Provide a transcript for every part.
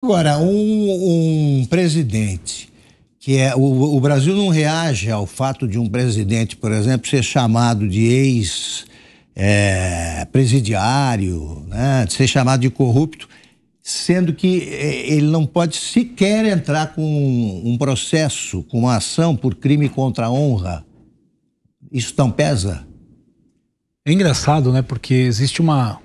Agora, um presidente que o Brasil não reage ao fato de um presidente, por exemplo, ser chamado de ex-presidiário, né, de ser chamado de corrupto, sendo que ele não pode sequer entrar com um processo, com uma ação por crime contra a honra. Isso não pesa? É engraçado, né? Porque existe uma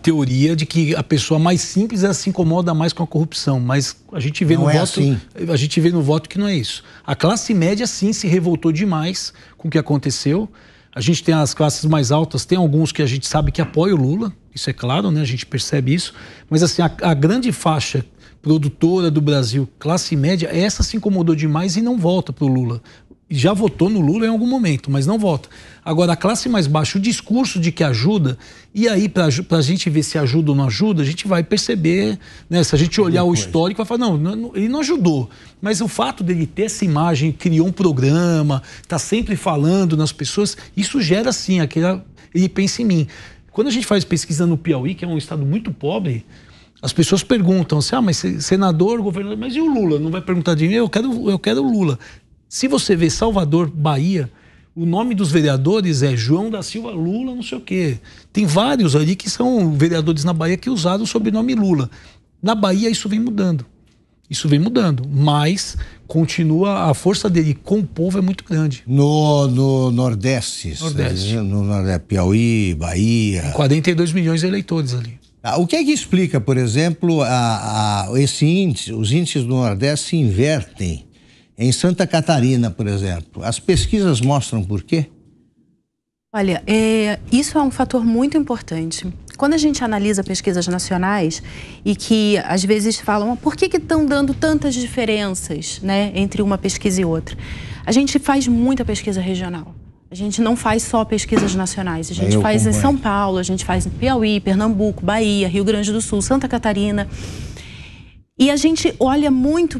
teoria de que a pessoa mais simples ela se incomoda mais com a corrupção, mas a gente vê a gente vê no voto que não é isso. A classe média sim se revoltou demais com o que aconteceu. A gente tem as classes mais altas, tem alguns que a gente sabe que apoiam o Lula, isso é claro, né? A gente percebe isso, mas assim, a grande faixa produtora do Brasil, classe média, essa se incomodou demais e não volta pro Lula. Já votou no Lula em algum momento, mas não vota. Agora, a classe mais baixa, o discurso de que ajuda, e aí pra gente ver se ajuda ou não ajuda, a gente vai perceber, né? Se a gente olhar o histórico, vai falar, não, ele não ajudou. Mas o fato dele ter essa imagem, criou um programa, tá sempre falando nas pessoas, isso gera sim, ele pensa em mim. Quando a gente faz pesquisa no Piauí, que é um estado muito pobre, as pessoas perguntam assim, mas senador, governador, mas e o Lula? Não vai perguntar de mim? Eu quero o Lula. Se você vê Salvador, Bahia, o nome dos vereadores é João da Silva Lula, não sei o quê. Tem vários ali que são vereadores na Bahia que usaram o sobrenome Lula. Na Bahia isso vem mudando. Isso vem mudando, mas continua, a força dele com o povo é muito grande. No Nordeste. No Piauí, Bahia. Tem 42 milhões de eleitores ali. O que é que explica, por exemplo, esse índice? Os índices do Nordeste se invertem. Em Santa Catarina, por exemplo, as pesquisas mostram por quê? Olha, isso é um fator muito importante. Quando a gente analisa pesquisas nacionais e que às vezes falam por que estão dando tantas diferenças, né, entre uma pesquisa e outra, a gente faz muita pesquisa regional. A gente não faz só pesquisas nacionais, a gente faz em São Paulo, a gente faz em Piauí, Pernambuco, Bahia, Rio Grande do Sul, Santa Catarina. E a gente olha muito,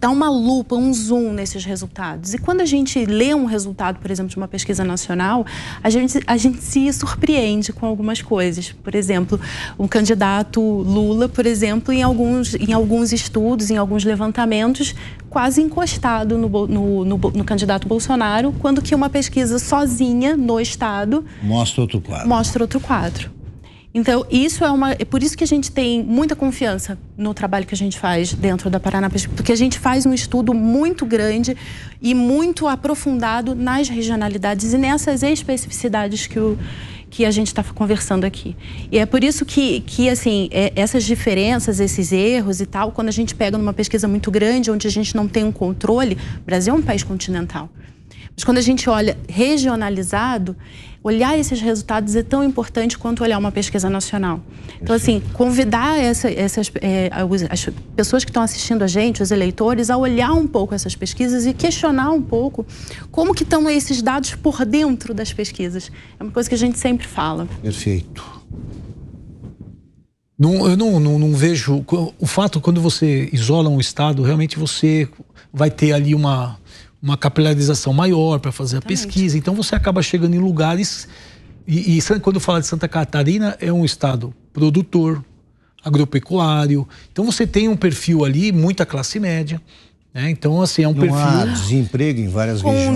dá uma lupa, um zoom nesses resultados. E quando a gente lê um resultado, por exemplo, de uma pesquisa nacional, a gente se surpreende com algumas coisas. Por exemplo, um candidato Lula, por exemplo, em alguns estudos, em alguns levantamentos, quase encostado no candidato Bolsonaro, quando que uma pesquisa sozinha no estado mostra outro quadro. Mostra outro quadro. Então, é por isso que a gente tem muita confiança no trabalho que a gente faz dentro da Paraná Pesquisa, porque a gente faz um estudo muito grande e muito aprofundado nas regionalidades e nessas especificidades que a gente está conversando aqui. E é por isso que assim, essas diferenças, esses erros e tal, quando a gente pega numa pesquisa muito grande, onde a gente não tem um controle, o Brasil é um país continental. Mas quando a gente olha regionalizado, olhar esses resultados é tão importante quanto olhar uma pesquisa nacional. Então, assim, convidar as pessoas que estão assistindo a gente, os eleitores, a olhar um pouco essas pesquisas e questionar um pouco como que estão esses dados por dentro das pesquisas. É uma coisa que a gente sempre fala. Perfeito. Eu não vejo... O fato, quando você isola um estado, realmente você vai ter ali uma capilarização maior para fazer a pesquisa. Então você acaba chegando em lugares... E quando fala de Santa Catarina, é um estado produtor, agropecuário. Então você tem um perfil ali, muita classe média. Né? Então, assim, é um perfil... Há desemprego em várias regiões.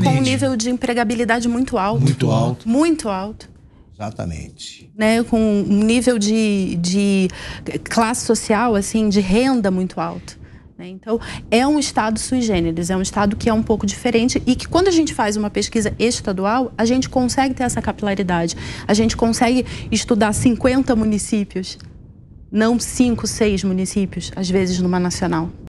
Com um nível de empregabilidade muito alto. Muito alto. Muito alto. Exatamente. Né? Com um nível de classe social, assim, de renda muito alto. Então, é um estado sui generis, é um estado que é um pouco diferente e que quando a gente faz uma pesquisa estadual, a gente consegue ter essa capilaridade. A gente consegue estudar 50 municípios, não 5, 6 municípios, às vezes numa nacional.